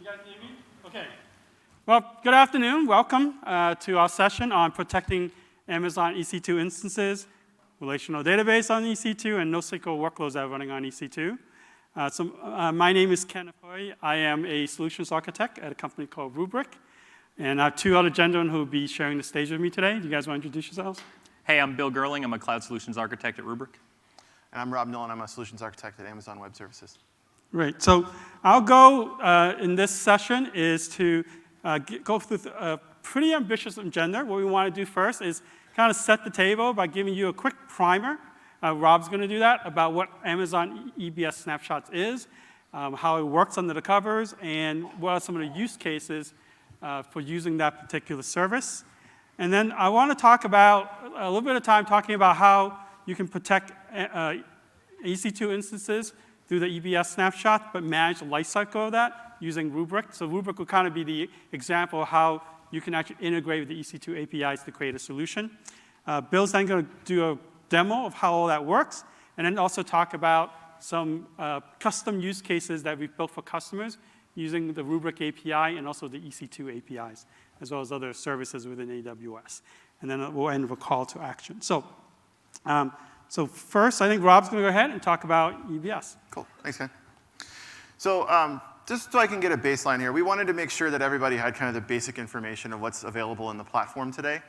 guys hear me? Okay. Well, good afternoon. Welcome to our session on protecting Amazon EC2 instances, relational database on EC2, and NoSQL workloads that are running on EC2. My name is Ken Afoy. I am a solutions architect at a company called Rubrik. And I have two other gentlemen who will be sharing the stage with me today. Do you guys want to introduce yourselves? Hey, I'm Bill Gerling. I'm a cloud solutions architect at Rubrik. And I'm Rob Nolan. I'm a solutions architect at Amazon Web Services. Great. So our goal in this session is to go through a pretty ambitious agenda. What we want to do first is kind of set the table by giving you a quick primer. Rob's going to do that, about what Amazon EBS Snapshots is, how it works under the covers, and what are some of the use cases for using that particular service. And then I want to talk about a little bit of time talking about how you can protect EC2 instances through the EBS snapshot, but manage the lifecycle of that using Rubrik. So Rubrik will kind of be the example of how you can actually integrate with the EC2 APIs to create a solution. Bill's then going to do a demo of how all that works, and then also talk about some custom use cases that we've built for customers using the Rubrik API and also the EC2 APIs, as well as other services within AWS. And then we'll end with a call to action. So first, I think Rob's going to go ahead and talk about EBS. Cool. Thanks, Ken. So just so I can get a baseline here, we wanted to make sure that everybody had kind of the basic information of what's available in the platform today.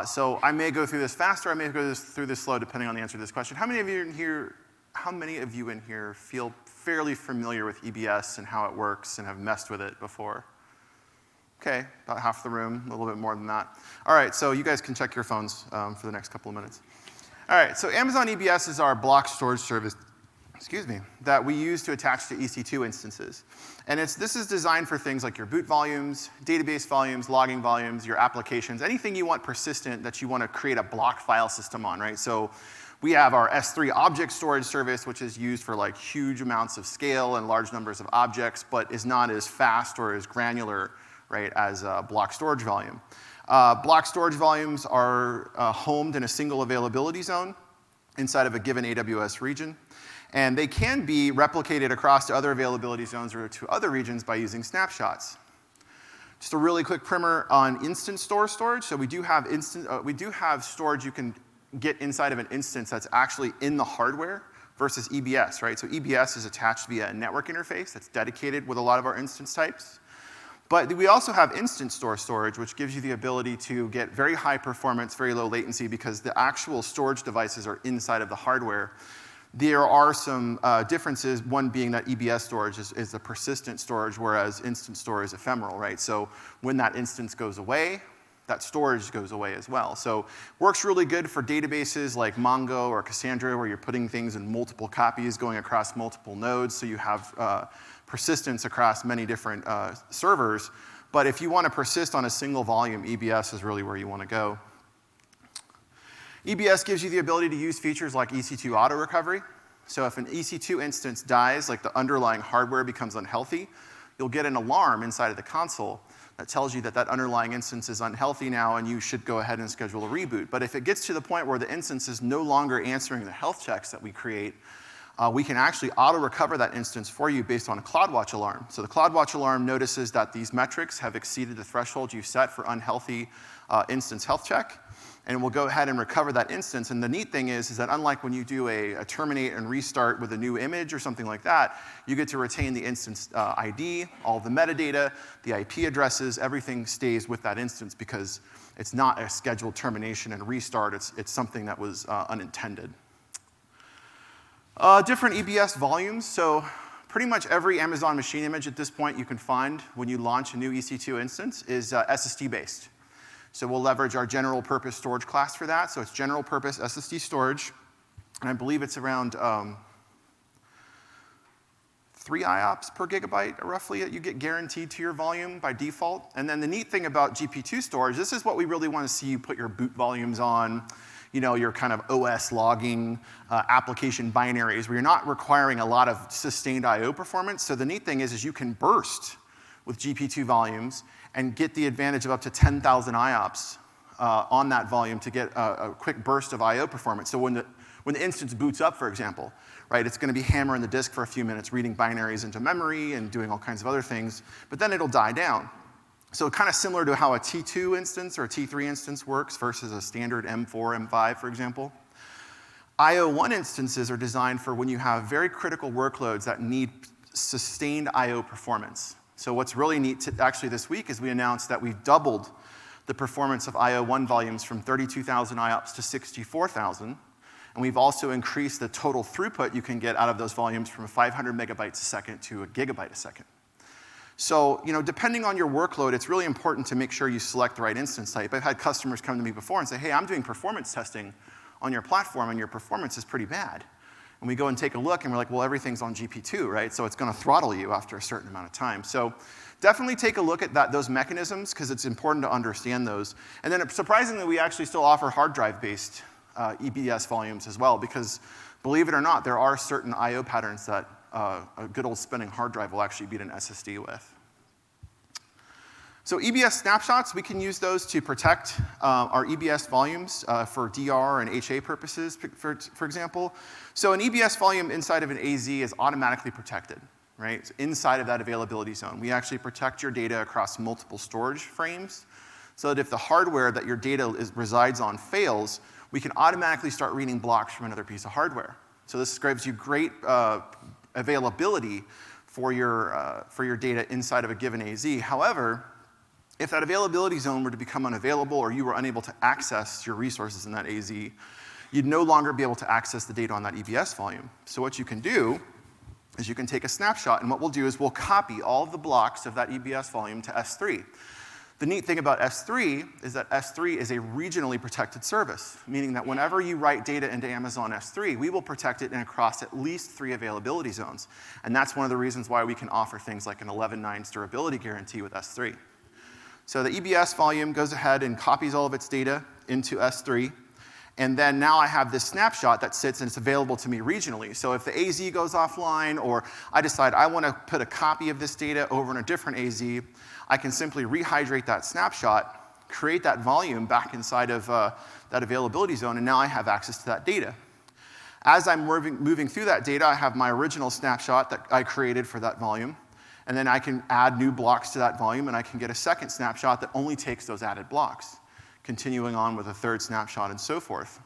So I may go through this faster, I may go through this slow, depending on the answer to this question. How many of you in here feel fairly familiar with EBS and how it works and have messed with it before? Okay, about half the room, a little bit more than that. All right, so you guys can check your phones for the next couple of minutes. All right, so Amazon EBS is our block storage service, that we use to attach to EC2 instances. And this is designed for things like your boot volumes, database volumes, logging volumes, your applications, anything you want persistent that you want to create a block file system on, right? So we have our S3 object storage service, which is used for like huge amounts of scale and large numbers of objects, but is not as fast or as granular, right, as block storage volume. Block storage volumes are homed in a single availability zone inside of a given AWS region. And they can be replicated across to other availability zones or to other regions by using snapshots. Just a really quick primer on instant storage. So we do have storage you can get inside of an instance that's actually in the hardware versus EBS, right? So EBS is attached via a network interface that's dedicated with a lot of our instance types. But we also have instant storage, which gives you the ability to get very high performance, very low latency, because the actual storage devices are inside of the hardware. There are some differences, one being that EBS storage is a persistent storage, whereas instant storage is ephemeral, right? So when that instance goes away, that storage goes away as well. So works really good for databases like Mongo or Cassandra, where you're putting things in multiple copies going across multiple nodes, so you have persistence across many different servers. But if you want to persist on a single volume, EBS is really where you want to go. EBS gives you the ability to use features like EC2 Auto Recovery. So if an EC2 instance dies, like the underlying hardware becomes unhealthy, you'll get an alarm inside of the console that tells you that that underlying instance is unhealthy now and you should go ahead and schedule a reboot. But if it gets to the point where the instance is no longer answering the health checks that we create, we can actually auto-recover that instance for you based on a CloudWatch alarm. So the CloudWatch alarm notices that these metrics have exceeded the threshold you've set for unhealthy instance health check, and we'll go ahead and recover that instance. And the neat thing is that unlike when you do a terminate and restart with a new image or something like that, you get to retain the instance ID, all the metadata, the IP addresses, everything stays with that instance because it's not a scheduled termination and restart, it's something that was unintended. Different EBS volumes. So pretty much every Amazon Machine Image at this point you can find when you launch a new EC2 instance is SSD based. So we'll leverage our general purpose storage class for that. So it's general purpose SSD storage. And I believe it's around 3 IOPS per gigabyte, roughly, that you get guaranteed to your volume by default. And then the neat thing about GP2 storage, this is what we really want to see you put your boot volumes on, your kind of OS logging, application binaries, where you're not requiring a lot of sustained I/O performance. So the neat thing is you can burst with GP2 volumes and get the advantage of up to 10,000 IOPS on that volume to get a quick burst of I/O performance. So when When the instance boots up, for example, right, it's going to be hammering the disk for a few minutes, reading binaries into memory and doing all kinds of other things, but then it'll die down. So kind of similar to how a T2 instance or a T3 instance works versus a standard M4, M5, for example. IO1 instances are designed for when you have very critical workloads that need sustained IO performance. So what's really neat actually this week is we announced that we've doubled the performance of IO1 volumes from 32,000 IOPS to 64,000. And we've also increased the total throughput you can get out of those volumes from 500 megabytes a second to a gigabyte a second. So, depending on your workload, it's really important to make sure you select the right instance type. I've had customers come to me before and say, hey, I'm doing performance testing on your platform, and your performance is pretty bad. And we go and take a look, and we're like, well, everything's on GP2, right? So it's going to throttle you after a certain amount of time. So definitely take a look at those mechanisms, because it's important to understand those. And then surprisingly, we actually still offer hard drive-based EBS volumes as well, because believe it or not, there are certain I/O patterns that a good old spinning hard drive will actually beat an SSD with. So EBS snapshots, we can use those to protect our EBS volumes for DR and HA purposes, for example. So an EBS volume inside of an AZ is automatically protected, right? It's inside of that availability zone. We actually protect your data across multiple storage frames, so that if the hardware that your data resides on fails, we can automatically start reading blocks from another piece of hardware. So this gives you great availability for your data inside of a given AZ. However, if that availability zone were to become unavailable or you were unable to access your resources in that AZ, you'd no longer be able to access the data on that EBS volume. So what you can do is you can take a snapshot, and what we'll do is we'll copy all of the blocks of that EBS volume to S3. The neat thing about S3 is that S3 is a regionally protected service, meaning that whenever you write data into Amazon S3, we will protect it across at least 3 availability zones. And that's one of the reasons why we can offer things like an 11.9 durability guarantee with S3. So the EBS volume goes ahead and copies all of its data into S3. And then now I have this snapshot that sits and it's available to me regionally. So if the AZ goes offline, or I decide I want to put a copy of this data over in a different AZ, I can simply rehydrate that snapshot, create that volume back inside of that availability zone, and now I have access to that data. As I'm moving through that data, I have my original snapshot that I created for that volume. And then I can add new blocks to that volume, and I can get a second snapshot that only takes those added blocks, continuing on with a third snapshot and so forth.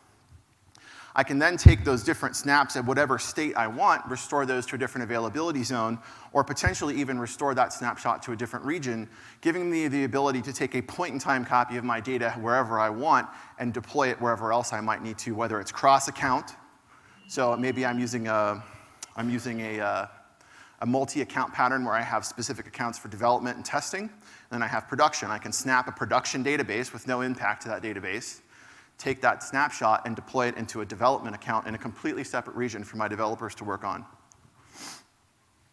I can then take those different snaps at whatever state I want, restore those to a different availability zone, or potentially even restore that snapshot to a different region, giving me the ability to take a point-in-time copy of my data wherever I want and deploy it wherever else I might need to, whether it's cross-account. So maybe I'm using a multi-account pattern where I have specific accounts for development and testing. And then I have production. I can snap a production database with no impact to that database, take that snapshot and deploy it into a development account in a completely separate region for my developers to work on.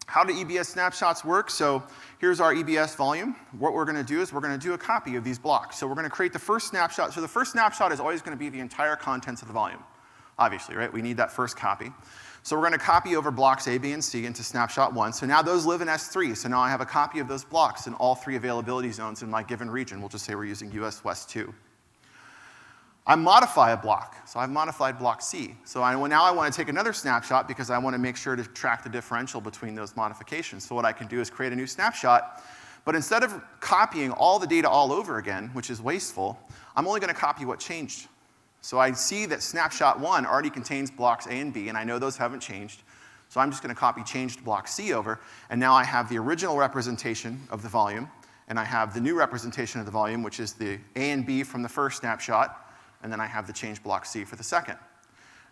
How do EBS snapshots work? So here's our EBS volume. What we're going to do is we're going to do a copy of these blocks. So we're going to create the first snapshot. So the first snapshot is always going to be the entire contents of the volume, obviously, right? We need that first copy. So we're going to copy over blocks A, B, and C into snapshot 1. So now those live in S3. So now I have a copy of those blocks in all 3 availability zones in my given region. We'll just say we're using US West 2. I modify a block. So I've modified block C. So now I want to take another snapshot because I want to make sure to track the differential between those modifications. So what I can do is create a new snapshot. But instead of copying all the data all over again, which is wasteful, I'm only going to copy what changed. So I see that snapshot 1 already contains blocks A and B, and I know those haven't changed. So I'm just going to copy changed block C over, and now I have the original representation of the volume, and I have the new representation of the volume, which is the A and B from the first snapshot, and then I have the changed block C for the second.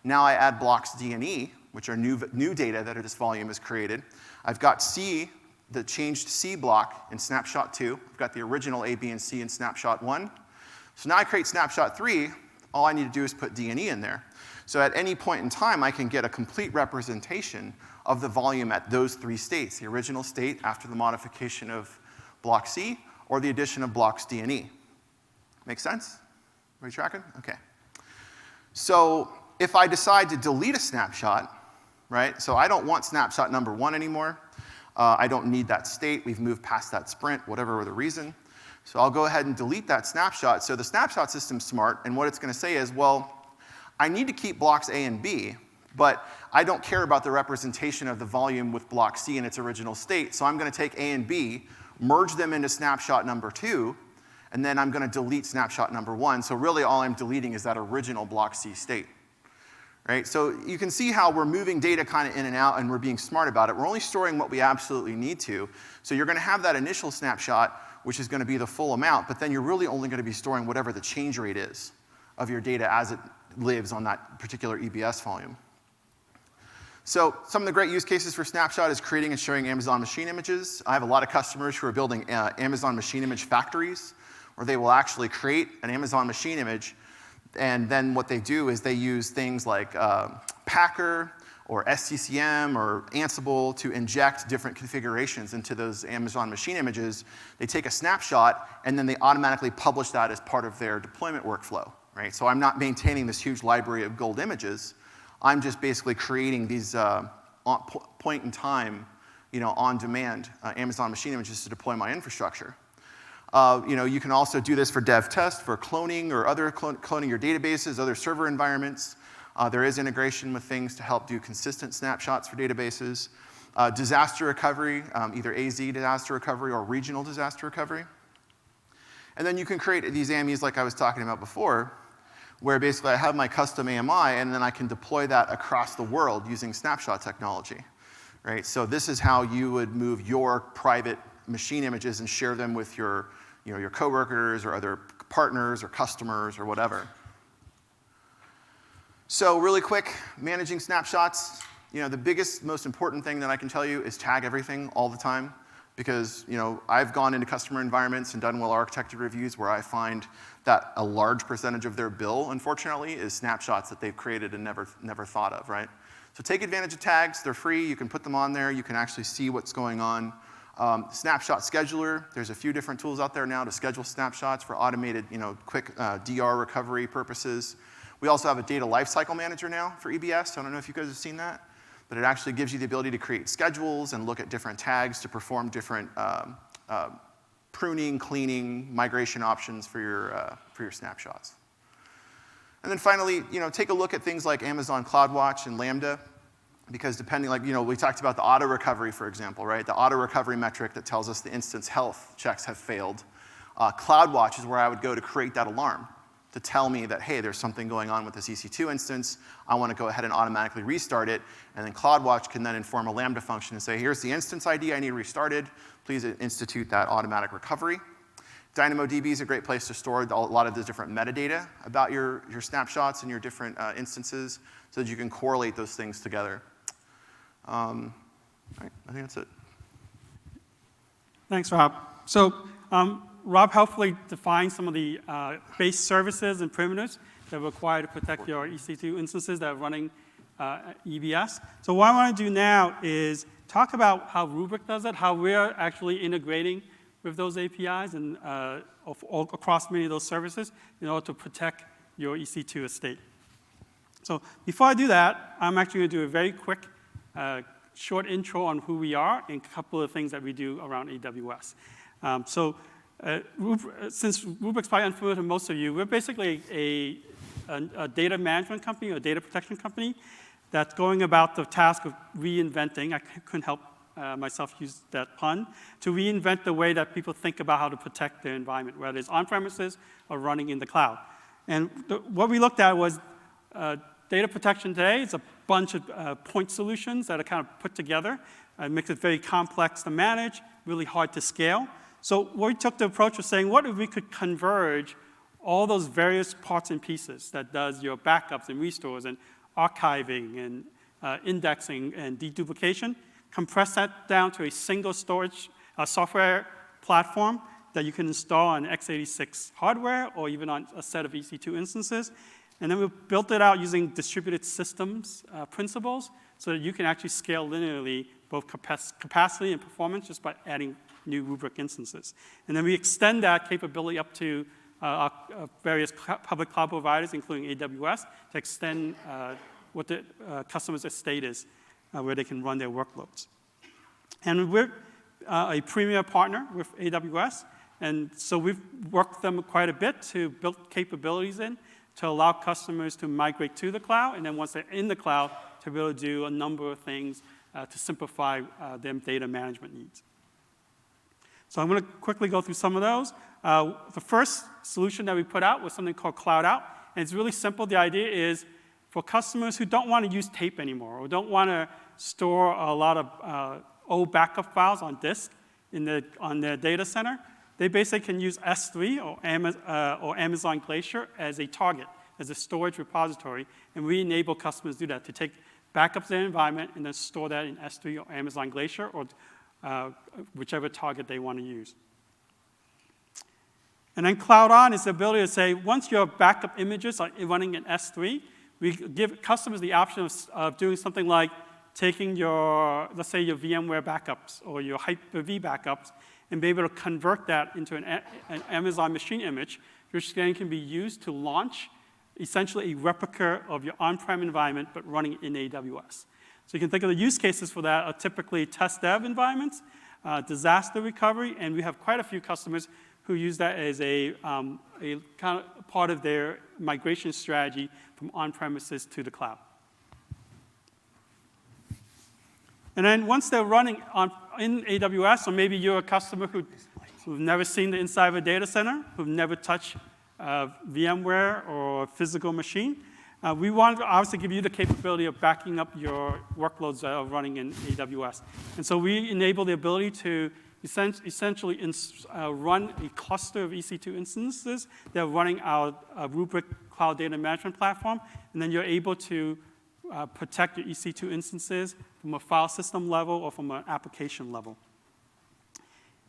Now I add blocks D and E, which are new data that this volume has created. I've got C, the changed C block in snapshot 2. I've got the original A, B, and C in snapshot 1. So now I create snapshot 3. All I need to do is put D and E in there. So at any point in time, I can get a complete representation of the volume at those 3 states, the original state after the modification of block C, or the addition of blocks D and E. Make sense? Are we tracking? Okay. So if I decide to delete a snapshot, right? So I don't want snapshot number 1 anymore. I don't need that state. We've moved past that sprint, whatever the reason. So I'll go ahead and delete that snapshot. So the snapshot system's smart, and what it's going to say is, well, I need to keep blocks A and B, but I don't care about the representation of the volume with block C in its original state, so I'm going to take A and B, merge them into snapshot number 2, and then I'm going to delete snapshot number 1. So really all I'm deleting is that original block C state. Right? So you can see how we're moving data kind of in and out and we're being smart about it. We're only storing what we absolutely need to. So you're going to have that initial snapshot, which is going to be the full amount, but then you're really only going to be storing whatever the change rate is of your data as it lives on that particular EBS volume. So some of the great use cases for Snapshot is creating and sharing Amazon Machine Images. I have a lot of customers who are building Amazon Machine Image factories, where they will actually create an Amazon Machine Image, and then what they do is they use things like Packer or SCCM or Ansible to inject different configurations into those Amazon Machine Images. They take a snapshot, and then they automatically publish that as part of their deployment workflow. Right? So I'm not maintaining this huge library of gold images. I'm just basically creating these point in time, on demand Amazon Machine Images to deploy my infrastructure. You can also do this for dev test, for cloning or other cloning your databases, other server environments. There is integration with things to help do consistent snapshots for databases. Disaster recovery, either AZ disaster recovery or regional disaster recovery. And then you can create these AMIs like I was talking about before, where basically I have my custom AMI and then I can deploy that across the world using snapshot technology. Right? So this is how you would move your private machine images and share them with your coworkers or other partners or customers or whatever. So really quick, managing snapshots. The biggest, most important thing that I can tell you is tag everything all the time. Because I've gone into customer environments and done well-architected reviews where I find that a large percentage of their bill, unfortunately, is snapshots that they've created and never thought of, right? So take advantage of tags. They're free. You can put them on there. You can actually see what's going on. Snapshot scheduler. There's a few different tools out there now to schedule snapshots for automated, quick DR recovery purposes. We also have a data lifecycle manager now for EBS. I don't know if you guys have seen that. But it actually gives you the ability to create schedules and look at different tags to perform different pruning, cleaning, migration options for your snapshots. And then finally, take a look at things like Amazon CloudWatch and Lambda, because depending, we talked about the auto recovery, for example, right? The auto recovery metric that tells us the instance health checks have failed. CloudWatch is where I would go to create that alarm, to tell me that, hey, there's something going on with this EC2 instance. I want to go ahead and automatically restart it. And then CloudWatch can then inform a Lambda function and say, here's the instance ID I need restarted. Please institute that automatic recovery. DynamoDB is a great place to store a lot of the different metadata about your snapshots and your different instances so that you can correlate those things together. All right, I think that's it. Thanks, Rob. So Rob helpfully defined some of the base services and primitives that are required to protect your EC2 instances that are running EBS. So what I want to do now is talk about how Rubrik does it, how we're actually integrating with those APIs and across many of those services in order to protect your EC2 estate. So before I do that, I'm actually going to do a very quick, short intro on who we are and a couple of things that we do around AWS. Since Rubrik's probably unfamiliar to most of you, we're basically a data management company or data protection company that's going about the task of reinventing. I couldn't help myself use that pun, to reinvent the way that people think about how to protect their environment, whether it's on-premises or running in the cloud. And what we looked at was data protection today is a bunch of point solutions that are kind of put together. It makes it very complex to manage, really hard to scale. So we took the approach of saying, what if we could converge all those various parts and pieces that does your backups and restores and archiving and indexing and deduplication, compress that down to a single storage software platform that you can install on x86 hardware or even on a set of EC2 instances. And then we built it out using distributed systems principles so that you can actually scale linearly both capacity and performance just by adding new Rubrik instances. And then we extend that capability up to various public cloud providers, including AWS, to extend what the customer's estate is, where they can run their workloads. And we're a premier partner with AWS, and so we've worked with them quite a bit to build capabilities in to allow customers to migrate to the cloud, and then once they're in the cloud, to be able to do a number of things to simplify their data management needs. So I'm going to quickly go through some of those. The first solution that we put out was something called Cloud Out, and it's really simple. The idea is for customers who don't want to use tape anymore or don't want to store a lot of old backup files on disk on their data center, they basically can use S3 or Amazon Glacier as a target, as a storage repository, and we enable customers to do that, to take backups of their environment and then store that in S3 or Amazon Glacier or whichever target they want to use. And then Cloud On is the ability to say, once your backup images are running in S3, we give customers the option of doing something like taking let's say your VMware backups or your Hyper-V backups and be able to convert that into an Amazon Machine Image, which then can be used to launch essentially a replica of your on-prem environment, but running in AWS. So you can think of the use cases for that are typically test dev environments, disaster recovery, and we have quite a few customers who use that as a kind of part of their migration strategy from on-premises to the cloud. And then once they're running in AWS, or maybe you're a customer who've never seen the inside of a data center, who've never touched VMware or a physical machine, we want to obviously give you the capability of backing up your workloads that are running in AWS. And so we enable the ability to essentially run a cluster of EC2 instances that are running our Rubrik Cloud Data Management Platform, and then you're able to protect your EC2 instances from a file system level or from an application level.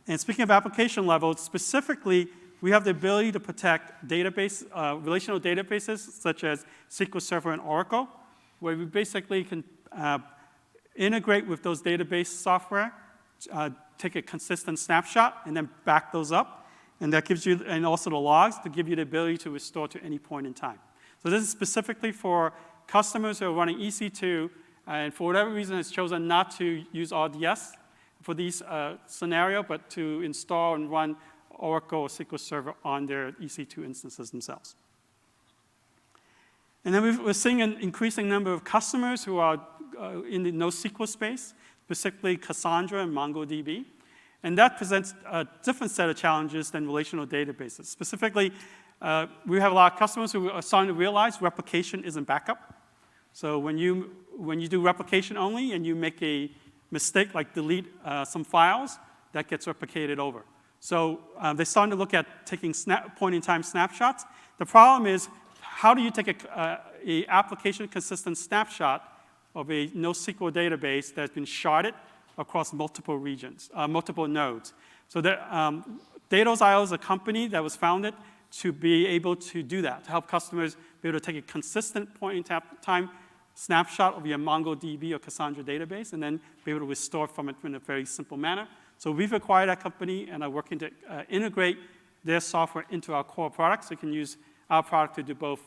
And speaking of application level, specifically, we have the ability to protect relational databases such as SQL Server and Oracle, where we basically can integrate with those database software, take a consistent snapshot, and then back those up. And that gives you, and also the logs, to give you the ability to restore to any point in time. So this is specifically for customers who are running EC2, and for whatever reason has chosen not to use RDS for these scenario, but to install and run Oracle or SQL Server on their EC2 instances themselves. And then we're seeing an increasing number of customers who are in the NoSQL space, specifically Cassandra and MongoDB. And that presents a different set of challenges than relational databases. Specifically, we have a lot of customers who are starting to realize replication isn't backup. So when you do replication only and you make a mistake like delete some files, that gets replicated over. So they're starting to look at taking point-in-time snapshots. The problem is, how do you take a application-consistent snapshot of a NoSQL database that's been sharded across multiple regions, multiple nodes? So Datos.io is a company that was founded to be able to do that, to help customers be able to take a consistent point-in-time snapshot of your MongoDB or Cassandra database and then be able to restore from it in a very simple manner. So we've acquired that company and are working to integrate their software into our core products. So you can use our product to do both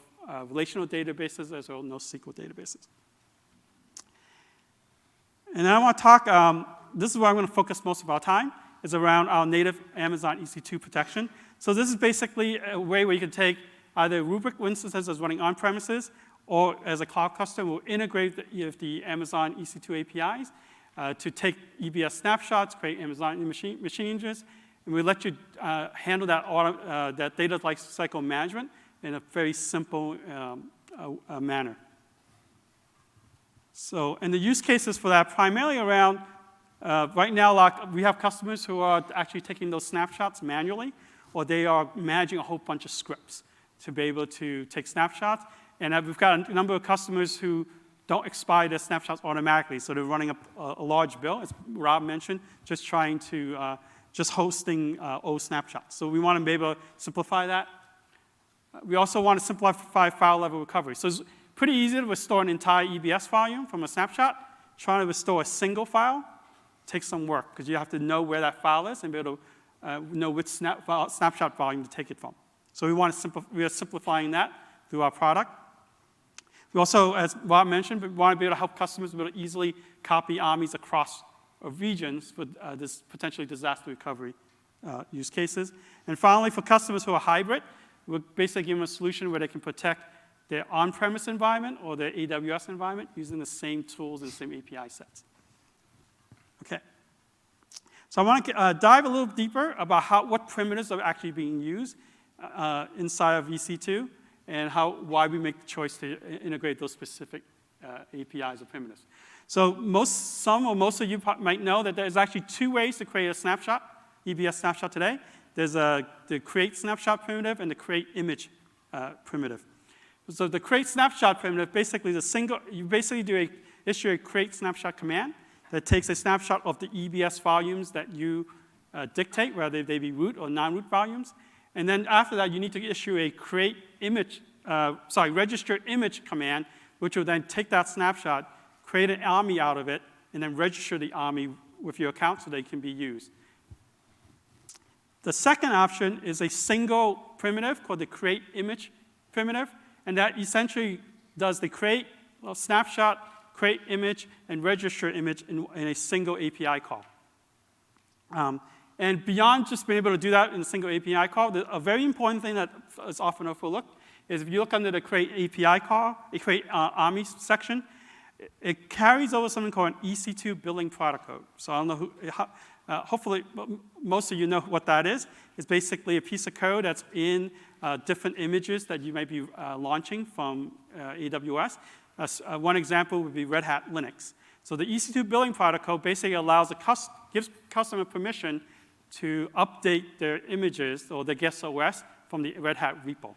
relational databases as well as NoSQL databases. And then I want to talk, this is where I'm going to focus most of our time, is around our native Amazon EC2 protection. So this is basically a way where you can take either Rubrik instances as running on-premises or as a cloud customer, we'll integrate the Amazon EC2 APIs to take EBS snapshots, create Amazon Machine Images, and we let you handle that data lifecycle management in a very simple manner. So, and the use cases for that primarily around, right now we have customers who are actually taking those snapshots manually, or they are managing a whole bunch of scripts to be able to take snapshots. And we've got a number of customers who don't expire their snapshots automatically, so they're running a large bill, as Rob mentioned, just trying to, just hosting old snapshots. So we want to be able to simplify that. We also want to simplify file level recovery. So it's pretty easy to restore an entire EBS volume from a snapshot. Trying to restore a single file takes some work, because you have to know where that file is and be able to know which snapshot volume to take it from. So we are simplifying that through our product. We also, as Rob mentioned, we want to be able to help customers be able to easily copy armies across regions for this potentially disaster recovery use cases. And finally, for customers who are hybrid, we'll basically give them a solution where they can protect their on-premise environment or their AWS environment using the same tools and the same API sets. Okay. So I want to dive a little deeper about what primitives are actually being used inside of EC2 and why we make the choice to integrate those specific APIs or primitives. So some or most of you might know that there's actually 2 ways to create a snapshot, EBS snapshot today. There's the create snapshot primitive and the create image primitive. So the create snapshot primitive basically is you basically issue a create snapshot command that takes a snapshot of the EBS volumes that you dictate, whether they be root or non-root volumes. And then after that, you need to issue a create image, registered image command, which will then take that snapshot, create an army out of it, and then register the army with your account so they can be used. The second option is a single primitive called the create image primitive, and that essentially does the create snapshot, create image, and register image in a single API call. And beyond just being able to do that in a single API call, a very important thing that is often overlooked is if you look under the create API call, the create army section, it carries over something called an EC2 billing product code. So I don't know hopefully most of you know what that is. It's basically a piece of code that's in different images that you might be launching from AWS. One example would be Red Hat Linux. So the EC2 billing product code basically gives customer permission to update their images or their guest OS from the Red Hat repo.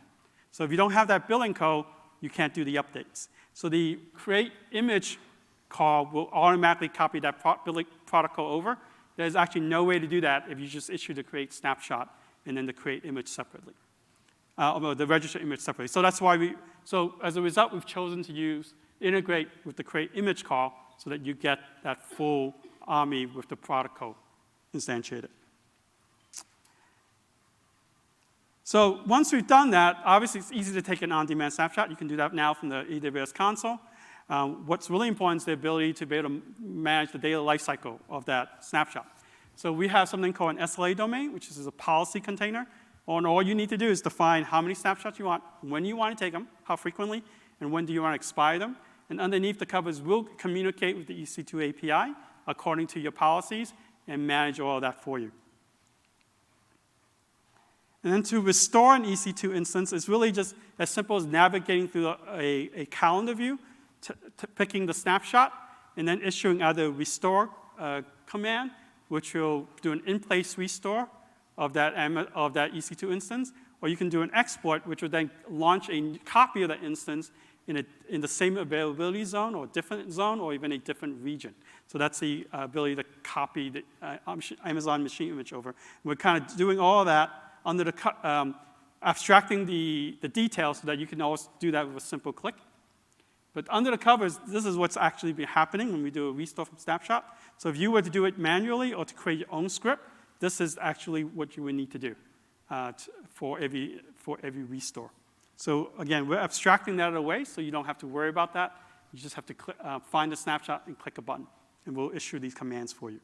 So if you don't have that billing code, you can't do the updates. So the create image call will automatically copy that billing product code over. There's actually no way to do that if you just issue the create snapshot and then the create image separately, or the register image separately. So that's why so as a result, we've chosen to integrate with the create image call so that you get that full army with the product code instantiated. So once we've done that, obviously it's easy to take an on-demand snapshot. You can do that now from the AWS console. What's really important is the ability to be able to manage the data lifecycle of that snapshot. So we have something called an SLA domain, which is a policy container. And all you need to do is define how many snapshots you want, when you want to take them, how frequently, and when do you want to expire them. And underneath the covers, we'll communicate with the EC2 API according to your policies and manage all of that for you. And then to restore an EC2 instance is really just as simple as navigating through a calendar view, picking the snapshot, and then issuing either restore command, which will do an in-place restore of that EC2 instance, or you can do an export, which will then launch a copy of that instance in the same availability zone or different zone or even a different region. So that's the ability to copy the Amazon Machine Image over. We're kind of doing all of that under the abstracting the details so that you can always do that with a simple click. But under the covers, this is what's actually been happening when we do a restore from snapshot. So if you were to do it manually or to create your own script, this is actually what you would need to do for every restore. So again, we're abstracting that away so you don't have to worry about that. You just have to find the snapshot and click a button, and we'll issue these commands for you.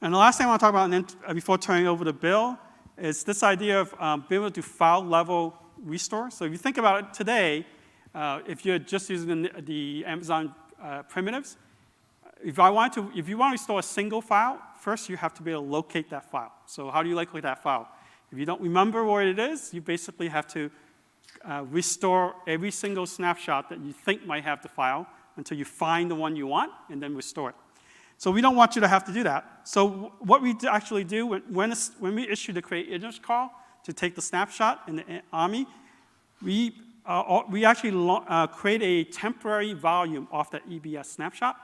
And the last thing I want to talk about, and then before turning over to Bill, is this idea of being able to do file-level restore. So if you think about it today, if you're just using the Amazon primitives, if you want to restore a single file, first you have to be able to locate that file. So how do you locate that file? If you don't remember where it is, you basically have to restore every single snapshot that you think might have the file until you find the one you want, and then restore it. So we don't want you to have to do that. So what we actually do when we issue the create image call to take the snapshot in the army, we actually create a temporary volume off that EBS snapshot.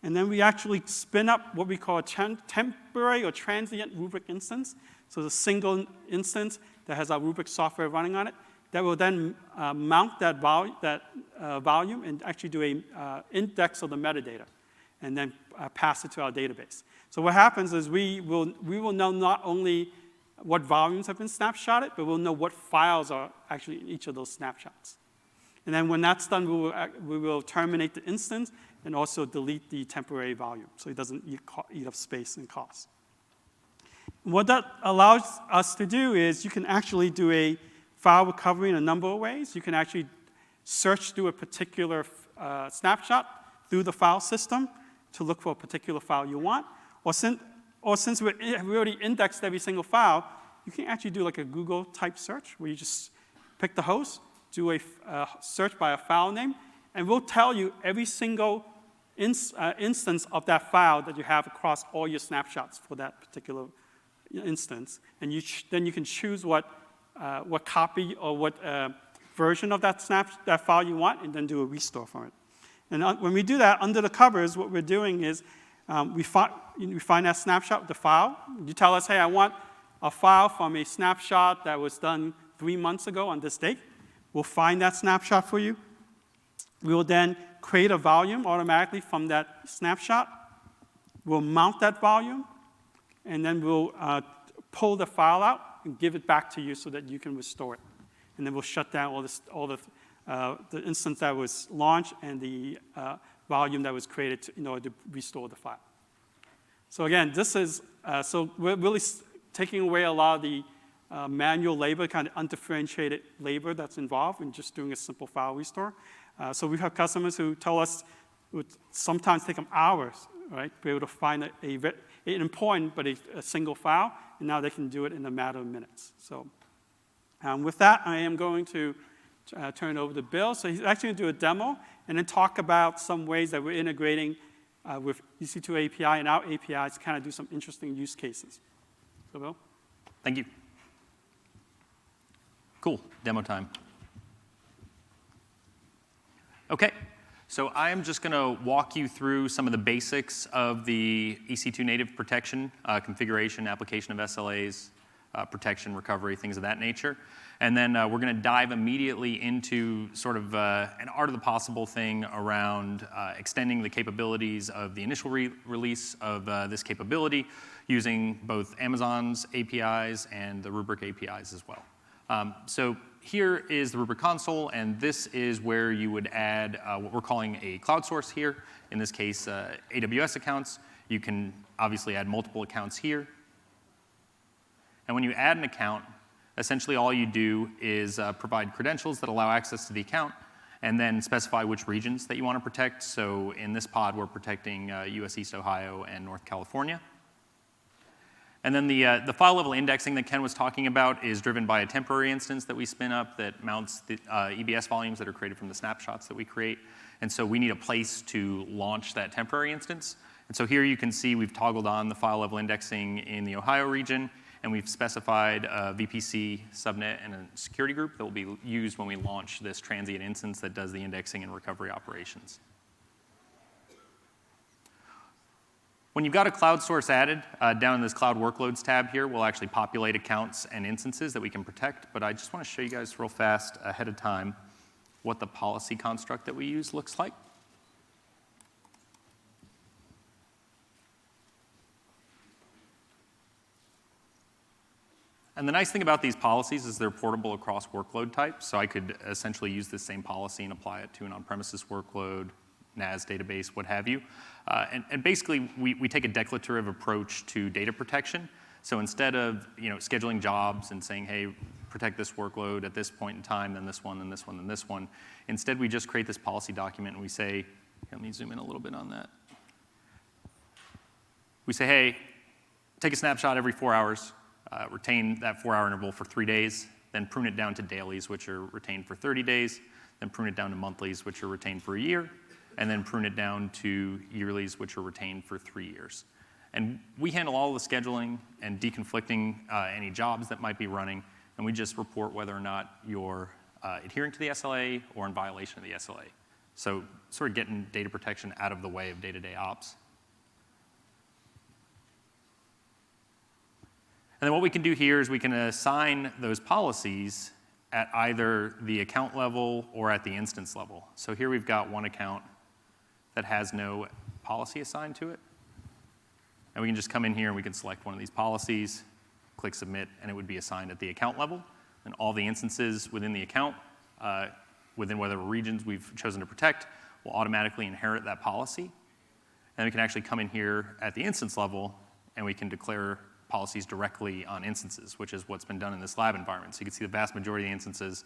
And then we actually spin up what we call a temporary or transient rubric instance. So it's a single instance that has our rubric software running on it that will then mount that volume and actually do an index of the metadata and then pass it to our database. So what happens is we will know not only what volumes have been snapshotted, but we'll know what files are actually in each of those snapshots. And then when that's done, we will terminate the instance and also delete the temporary volume so it doesn't eat up space and cost. What that allows us to do is you can actually do a file recovery in a number of ways. You can actually search through a particular snapshot through the file system to look for a particular file you want. Or since we already indexed every single file, you can actually do like a Google type search where you just pick the host, do a search by a file name, and we'll tell you every single instance of that file that you have across all your snapshots for that particular instance. And then you can choose what copy or what version of that file you want, and then do a restore from it. And when we do that, under the covers, what we're doing is we find that snapshot with the file. You tell us, hey, I want a file from a snapshot that was done 3 months ago on this date. We'll find that snapshot for you. We will then create a volume automatically from that snapshot. We'll mount that volume, and then we'll pull the file out and give it back to you so that you can restore it. And then we'll shut down all the instance that was launched and the volume that was created in order to restore the file. So again, this is, so we're really taking away a lot of the manual labor, kind of undifferentiated labor that's involved in just doing a simple file restore. So we have customers who tell us it would sometimes take them hours, right, to be able to find an important but a single file, and now they can do it in a matter of minutes. So with that, I am going to turn it over to Bill. So he's actually going to do a demo and then talk about some ways that we're integrating with EC2 API and our APIs to kind of do some interesting use cases. So Bill? Thank you. Cool, demo time. Okay, so I am just going to walk you through some of the basics of the EC2 native protection, configuration, application of SLAs, protection, recovery, things of that nature. And then we're going to dive immediately into sort of an art of the possible thing around extending the capabilities of the initial release of this capability using both Amazon's APIs and the Rubrik APIs as well. So here is the Rubrik console, and this is where you would add what we're calling a cloud source here. In this case, AWS accounts. You can obviously add multiple accounts here. And when you add an account, essentially all you do is provide credentials that allow access to the account, and then specify which regions that you want to protect. So in this pod, we're protecting US East Ohio and North California. And then the file level indexing that Ken was talking about is driven by a temporary instance that we spin up that mounts the EBS volumes that are created from the snapshots that we create. And so we need a place to launch that temporary instance. And so here you can see we've toggled on the file level indexing in the Ohio region, and we've specified a VPC subnet and a security group that will be used when we launch this transient instance that does the indexing and recovery operations. When you've got a cloud source added, down in this Cloud Workloads tab here, we'll actually populate accounts and instances that we can protect. But I just want to show you guys real fast ahead of time what the policy construct that we use looks like. And the nice thing about these policies is they're portable across workload types. So I could essentially use this same policy and apply it to an on-premises workload, NAS database, what have you. And basically, we take a declarative approach to data protection. So instead of scheduling jobs and saying, hey, protect this workload at this point in time, then this one, then this one, then this one, instead we just create this policy document and we say, let me zoom in a little bit on that. We say, hey, take a snapshot every 4 hours, retain that 4-hour interval for 3 days, then prune it down to dailies, which are retained for 30 days, then prune it down to monthlies, which are retained for a year, and then prune it down to yearlies, which are retained for 3 years. And we handle all the scheduling and deconflicting any jobs that might be running, and we just report whether or not you're adhering to the SLA or in violation of the SLA. So sort of getting data protection out of the way of day-to-day ops. And then what we can do here is we can assign those policies at either the account level or at the instance level. So here we've got one account that has no policy assigned to it. And we can just come in here and we can select one of these policies, click submit, and it would be assigned at the account level. And all the instances within the account, within whatever regions we've chosen to protect, will automatically inherit that policy. And we can actually come in here at the instance level and we can declare policies directly on instances, which is what's been done in this lab environment. So you can see the vast majority of the instances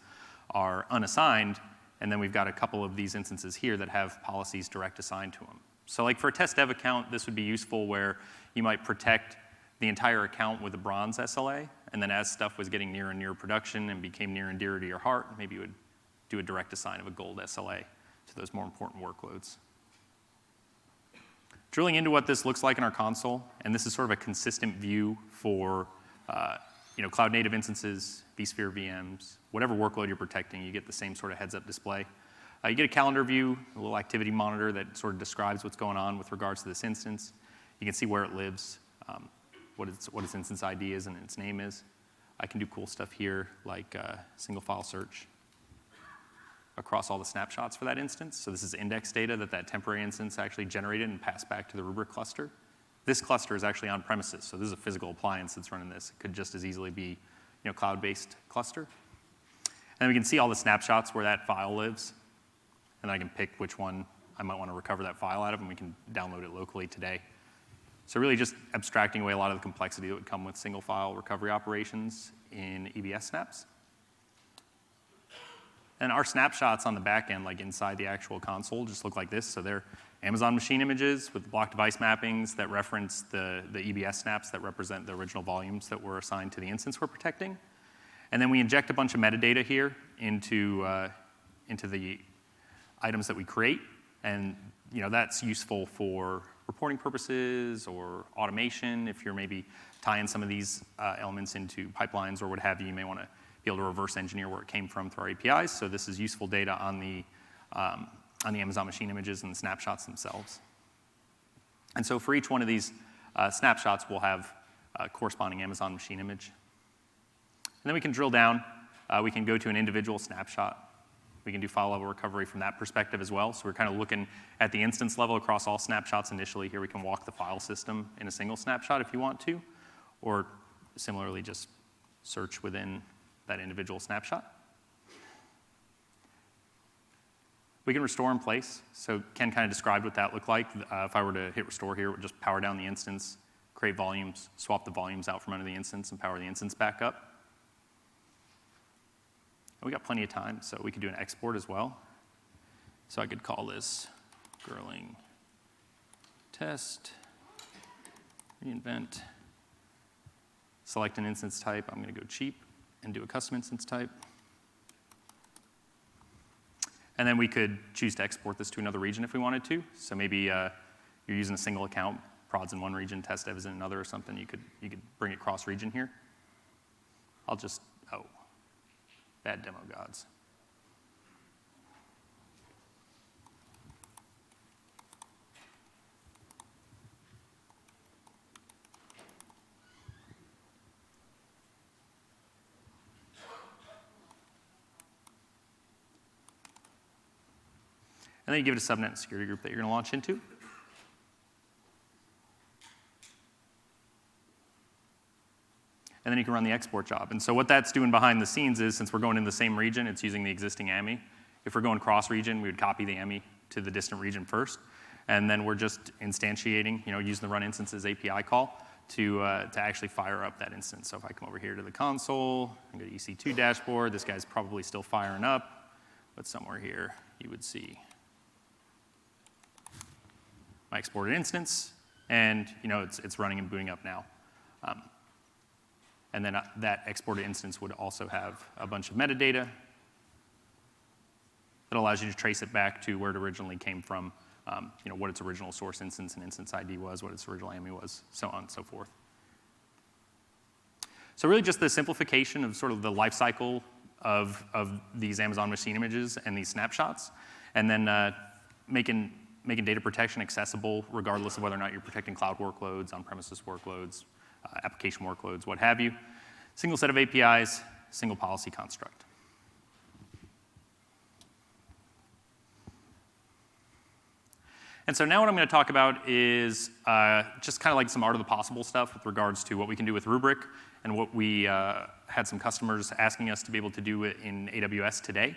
are unassigned, and then we've got a couple of these instances here that have policies direct assigned to them. So like for a test dev account, this would be useful where you might protect the entire account with a bronze SLA, and then as stuff was getting near and near production and became near and dear to your heart, maybe you would do a direct assign of a gold SLA to those more important workloads. Drilling into what this looks like in our console, and this is sort of a consistent view for cloud native instances, vSphere VMs, whatever workload you're protecting, you get the same sort of heads-up display. You get a calendar view, a little activity monitor that sort of describes what's going on with regards to this instance. You can see where it lives, what its instance ID is and its name is. I can do cool stuff here like single file search across all the snapshots for that instance. So this is index data that temporary instance actually generated and passed back to the Rubrik cluster. This cluster is actually on premises, so this is a physical appliance that's running this. It could just as easily be cloud-based cluster. And then we can see all the snapshots where that file lives, and I can pick which one I might want to recover that file out of, and we can download it locally today. So really just abstracting away a lot of the complexity that would come with single file recovery operations in EBS snaps. And our snapshots on the back end, like inside the actual console, just look like this. So they're Amazon Machine Images with block device mappings that reference the EBS snaps that represent the original volumes that were assigned to the instance we're protecting. And then we inject a bunch of metadata here into the items that we create. And that's useful for reporting purposes or automation. If you're maybe tying some of these elements into pipelines or what have you, you may want to be able to reverse engineer where it came from through our APIs. So this is useful data on the Amazon Machine Images and the snapshots themselves. And so for each one of these snapshots, we'll have a corresponding Amazon Machine Image. And then we can drill down. We can go to an individual snapshot. We can do file level recovery from that perspective as well. So we're kind of looking at the instance level across all snapshots initially. Here we can walk the file system in a single snapshot if you want to, or similarly just search within that individual snapshot. We can restore in place. So Ken kind of described what that looked like. If I were to hit restore here, it would just power down the instance, create volumes, swap the volumes out from under the instance, and power the instance back up. And we got plenty of time, so we could do an export as well. So I could call this Girling test, reinvent, select an instance type. I'm going to go cheap and do a custom instance type. And then we could choose to export this to another region if we wanted to. So maybe you're using a single account, prods in one region, test devs in another or something. You could bring it cross-region here. I'll just, bad demo gods. And then you give it a subnet and security group that you're going to launch into. And then you can run the export job. And so what that's doing behind the scenes is, since we're going in the same region, it's using the existing AMI. If we're going cross-region, we would copy the AMI to the distant region first. And then we're just instantiating, using the run instances API call to actually fire up that instance. So if I come over here to the console, and go to EC2 dashboard, this guy's probably still firing up. But somewhere here, you would see my exported instance, and it's running and booting up now. And then that exported instance would also have a bunch of metadata that allows you to trace it back to where it originally came from, what its original source instance and instance ID was, what its original AMI was, so on and so forth. So really just the simplification of sort of the life cycle of these Amazon Machine Images and these snapshots, and then making data protection accessible regardless of whether or not you're protecting cloud workloads, on-premises workloads, application workloads, what have you. Single set of APIs, single policy construct. And so now what I'm going to talk about is just kind of like some art of the possible stuff with regards to what we can do with Rubrik and what we had some customers asking us to be able to do in AWS today.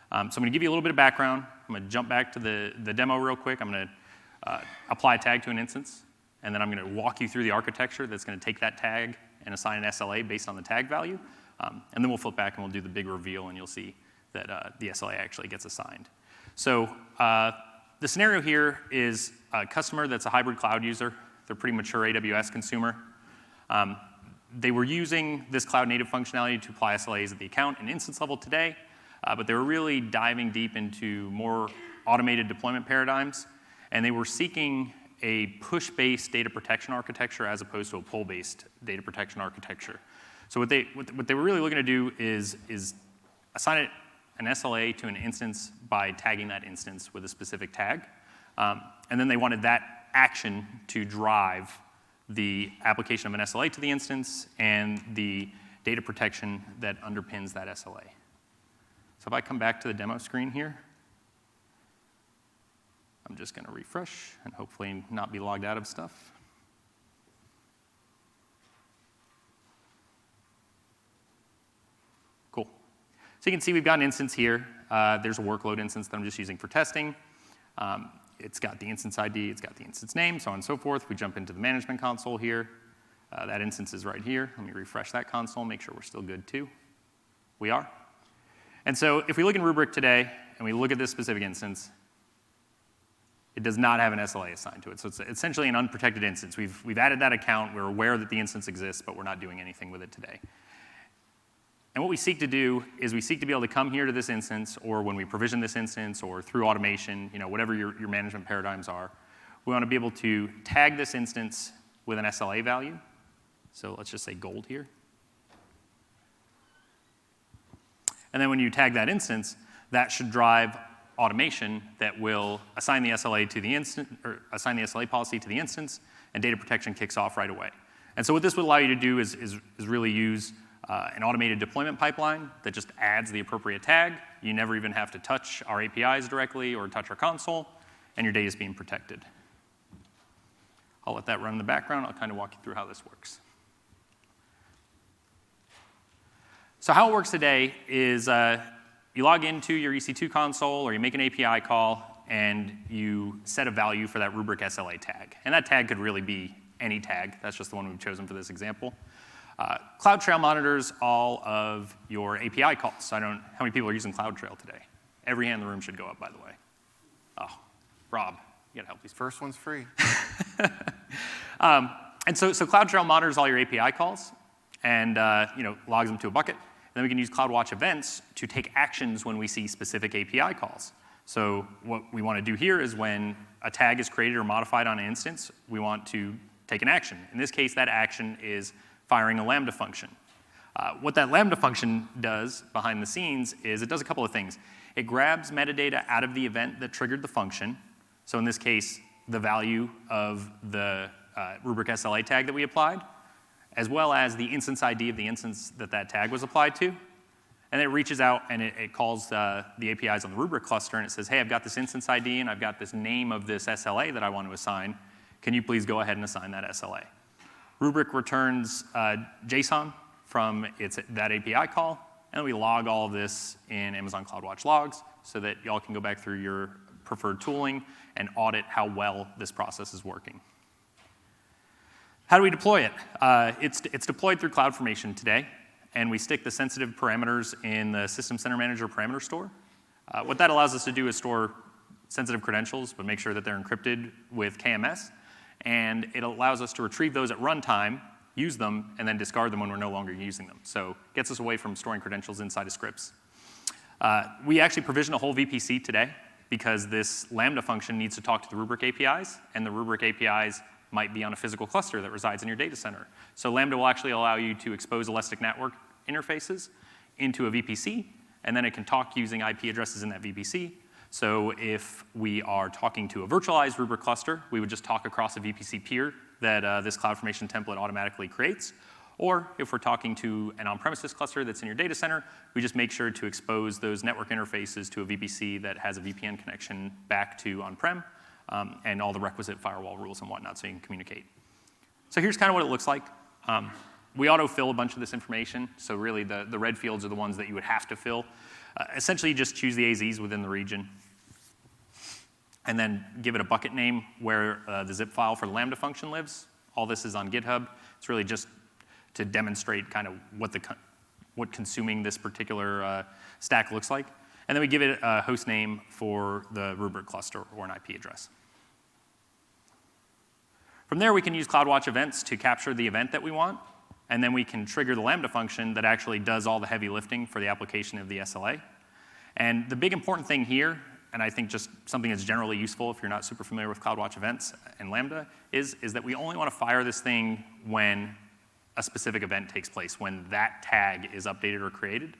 So I'm going to give you a little bit of background. I'm going to jump back to the demo real quick. I'm going to apply a tag to an instance. and then I'm going to walk you through the architecture that's going to take that tag and assign an SLA based on the tag value. And then we'll flip back and we'll do the big reveal, and you'll see that the SLA actually gets assigned. So the scenario here is a customer that's a hybrid cloud user. They're a pretty mature AWS consumer. They were using this cloud-native functionality to apply SLAs at the account and instance level today, but they were really diving deep into more automated deployment paradigms, and they were seeking a push-based data protection architecture as opposed to a pull-based data protection architecture. So what they were really looking to do is assign an SLA to an instance by tagging that instance with a specific tag. And then they wanted that action to drive the application of an SLA to the instance and the data protection that underpins that SLA. So if I come back to the demo screen here, I'm just going to refresh and hopefully not be logged out of stuff. Cool. So you can see we've got an instance here. There's a workload instance that I'm just using for testing. It's got the instance ID, it's got the instance name, so on and so forth. We jump into the management console here. That instance is right here. Let me refresh that console, make sure we're still good too. We are. And so if we look in Rubrik today and we look at this specific instance, it does not have an SLA assigned to it. So it's essentially an unprotected instance. We've added that account. We're aware that the instance exists, but we're not doing anything with it today. And what we seek to do is we seek to be able to come here to this instance, or when we provision this instance, or through automation, whatever your management paradigms are, we want to be able to tag this instance with an SLA value. So let's just say gold here. And then when you tag that instance, that should drive automation that will assign the SLA to the instance, or assign the SLA policy to the instance, and data protection kicks off right away. And so what this would allow you to do is really use an automated deployment pipeline that just adds the appropriate tag. You never even have to touch our APIs directly or touch our console, and your data is being protected. I'll let that run in the background. I'll kind of walk you through how this works. So how it works today is you log into your EC2 console, or you make an API call, and you set a value for that Rubrik SLA tag. And that tag could really be any tag. That's just the one we've chosen for this example. CloudTrail monitors all of your API calls. I don't know how many people are using CloudTrail today. Every hand in the room should go up, by the way. Oh, Rob, you gotta help these. First one's free. And so CloudTrail monitors all your API calls and logs them to a bucket. And then we can use CloudWatch events to take actions when we see specific API calls. So what we want to do here is when a tag is created or modified on an instance, we want to take an action. In this case, that action is firing a Lambda function. What that Lambda function does behind the scenes is it does a couple of things. It grabs metadata out of the event that triggered the function. So in this case, the value of the Rubrik SLA tag that we applied, as well as the instance ID of the instance that that tag was applied to. And it reaches out and it calls the APIs on the Rubrik cluster, and it says, hey, I've got this instance ID and I've got this name of this SLA that I want to assign. Can you please go ahead and assign that SLA? Rubrik returns JSON from that API call, and we log all of this in Amazon CloudWatch logs so that y'all can go back through your preferred tooling and audit how well this process is working. How do we deploy it? It's deployed through CloudFormation today, and we stick the sensitive parameters in the System Center Manager parameter store. What that allows us to do is store sensitive credentials, but make sure that they're encrypted with KMS. And it allows us to retrieve those at runtime, use them, and then discard them when we're no longer using them. So it gets us away from storing credentials inside of scripts. We actually provision a whole VPC today because this Lambda function needs to talk to the Rubrik APIs, and the Rubrik APIs might be on a physical cluster that resides in your data center. So Lambda will actually allow you to expose elastic network interfaces into a VPC, and then it can talk using IP addresses in that VPC. So if we are talking to a virtualized Rubrik cluster, we would just talk across a VPC peer that this CloudFormation template automatically creates. Or if we're talking to an on-premises cluster that's in your data center, we just make sure to expose those network interfaces to a VPC that has a VPN connection back to on-prem and all the requisite firewall rules and whatnot so you can communicate. So here's kind of what it looks like. We autofill a bunch of this information. So really the red fields are the ones that you would have to fill. Essentially, you just choose the AZs within the region. and then give it a bucket name where the zip file for the Lambda function lives. All this is on GitHub. It's really just to demonstrate kind of what consuming this particular stack looks like. And then we give it a host name for the rubric cluster or an IP address. From there, we can use CloudWatch events to capture the event that we want, and then we can trigger the Lambda function that actually does all the heavy lifting for the application of the SLA. And the big important thing here, and I think just something that's generally useful if you're not super familiar with CloudWatch events and Lambda, is that we only want to fire this thing when a specific event takes place, when that tag is updated or created.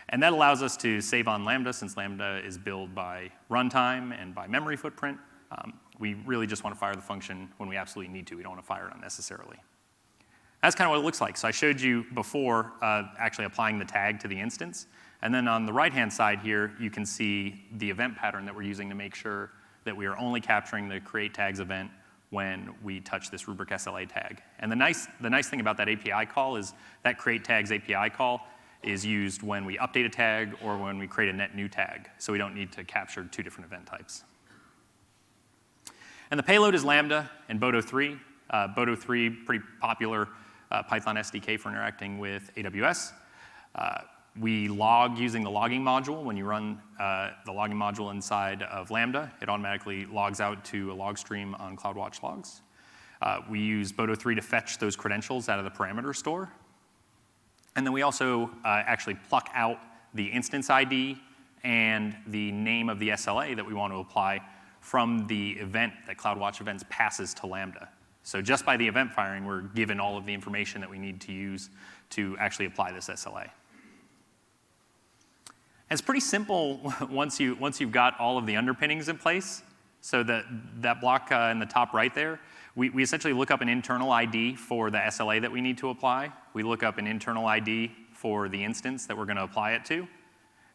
And that allows us to save on Lambda, since Lambda is billed by runtime and by memory footprint. We really just want to fire the function when we absolutely need to. We don't want to fire it unnecessarily. That's kind of what it looks like. So I showed you before actually applying the tag to the instance. And then on the right-hand side here, you can see the event pattern that we're using to make sure that we are only capturing the create tags event when we touch this rubric SLA tag. And the nice thing about that API call is that create tags API call is used when we update a tag or when we create a net new tag. So we don't need to capture two different event types. And the payload is Lambda and Boto3. Boto3, pretty popular Python SDK for interacting with AWS. We log using the logging module. When you run the logging module inside of Lambda, it automatically logs out to a log stream on CloudWatch logs. We use Boto3 to fetch those credentials out of the parameter store. And then we also actually pluck out the instance ID and the name of the SLA that we want to apply from the event that CloudWatch Events passes to Lambda. So just by the event firing, we're given all of the information that we need to use to actually apply this SLA. And it's pretty simple once you've got all of the underpinnings in place. So that block in the top right there, we essentially look up an internal ID for the SLA that we need to apply. We look up an internal ID for the instance that we're going to apply it to.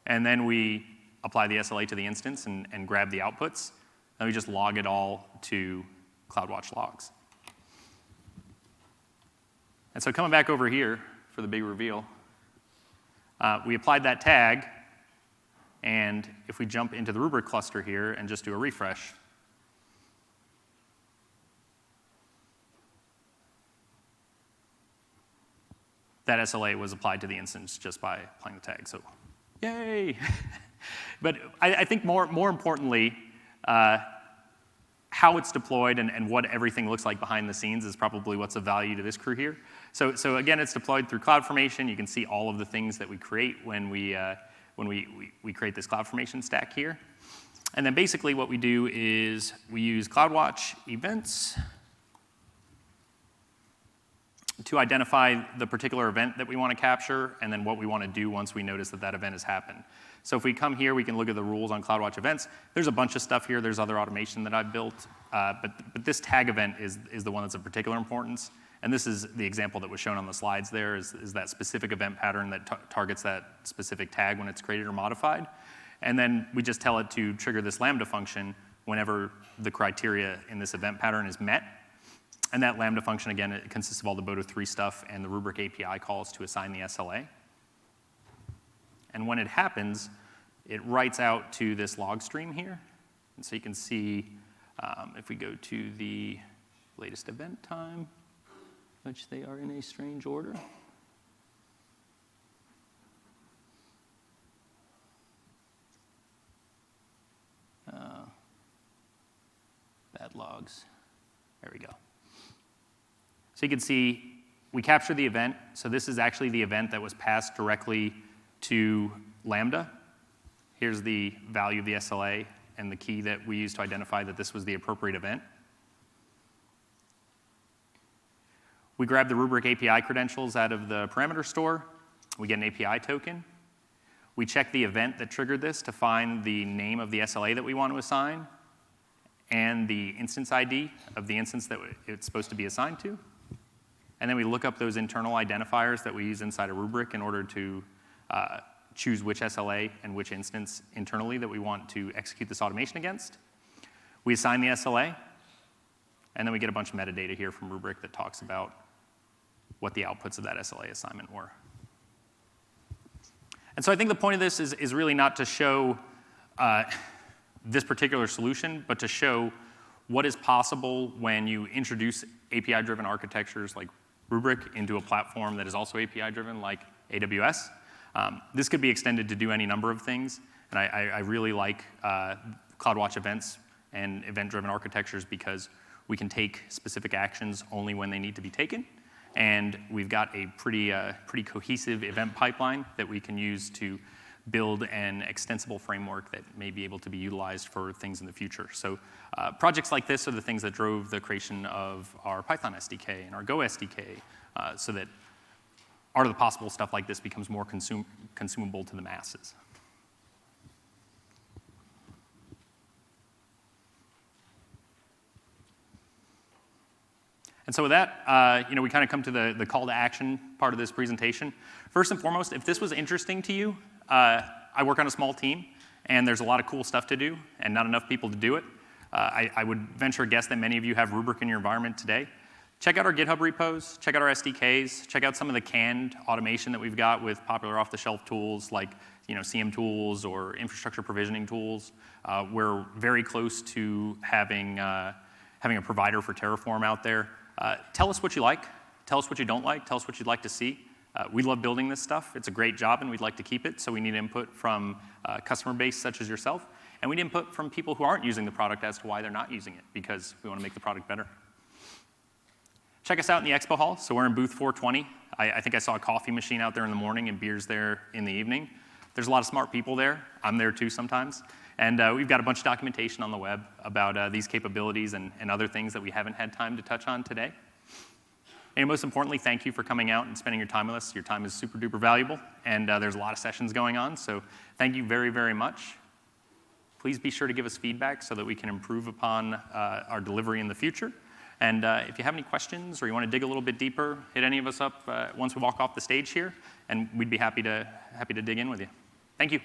And then we apply the SLA to the instance and grab the outputs. Then we just log it all to CloudWatch logs. And so coming back over here for the big reveal, we applied that tag. And if we jump into the rubric cluster here and just do a refresh, that SLA was applied to the instance just by applying the tag. So, yay! But I think more importantly, how it's deployed and what everything looks like behind the scenes is probably what's of value to this crew here. So again, it's deployed through CloudFormation. You can see all of the things that we create when we create this CloudFormation stack here. And then basically what we do is we use CloudWatch events to identify the particular event that we want to capture and then what we want to do once we notice that that event has happened. So if we come here, we can look at the rules on CloudWatch events. There's a bunch of stuff here. There's other automation that I've built. But this tag event is the one that's of particular importance. And this is the example that was shown on the slides there, is that specific event pattern that targets that specific tag when it's created or modified. And then we just tell it to trigger this Lambda function whenever the criteria in this event pattern is met. And that Lambda function, again, it consists of all the Boto3 stuff and the rubric API calls to assign the SLA. And when it happens, it writes out to this log stream here. And so you can see, if we go to the latest event time, which they are in a strange order. Bad logs. There we go. So you can see we captured the event. So this is actually the event that was passed directly to Lambda. Here's the value of the SLA and the key that we used to identify that this was the appropriate event. We grab the rubric API credentials out of the parameter store. We get an API token. We check the event that triggered this to find the name of the SLA that we want to assign and the instance ID of the instance that it's supposed to be assigned to. And then we look up those internal identifiers that we use inside a rubric in order to choose which SLA and which instance internally that we want to execute this automation against. We assign the SLA, and then we get a bunch of metadata here from rubric that talks about what the outputs of that SLA assignment were. And so I think the point of this is really not to show this particular solution, but to show what is possible when you introduce API-driven architectures like Rubrik into a platform that is also API-driven like AWS. This could be extended to do any number of things, and I really like CloudWatch events and event-driven architectures because we can take specific actions only when they need to be taken, and we've got a pretty cohesive event pipeline that we can use to build an extensible framework that may be able to be utilized for things in the future. So projects like this are the things that drove the creation of our Python SDK and our Go SDK, so that art of the possible stuff like this becomes more consumable to the masses. And so with that, we kind of come to the call to action part of this presentation. First and foremost, if this was interesting to you, I work on a small team, and there's a lot of cool stuff to do, and not enough people to do it. I would venture a guess that many of you have Rubrik in your environment today. Check out our GitHub repos, check out our SDKs, check out some of the canned automation that we've got with popular off-the-shelf tools like CM tools or infrastructure provisioning tools. We're very close to having a provider for Terraform out there. Tell us what you like, tell us what you don't like, tell us what you'd like to see. We love building this stuff. It's a great job, and we'd like to keep it, so we need input from a customer base such as yourself, and we need input from people who aren't using the product as to why they're not using it, because we want to make the product better. Check us out in the expo hall. So we're in booth 420. I think I saw a coffee machine out there in the morning and beers there in the evening. There's a lot of smart people there. I'm there too sometimes. And we've got a bunch of documentation on the web about these capabilities and other things that we haven't had time to touch on today. And most importantly, thank you for coming out and spending your time with us. Your time is super duper valuable, and there's a lot of sessions going on, so thank you very, very much. Please be sure to give us feedback so that we can improve upon our delivery in the future. And if you have any questions or you want to dig a little bit deeper, hit any of us up once we walk off the stage here, and we'd be happy to dig in with you. Thank you.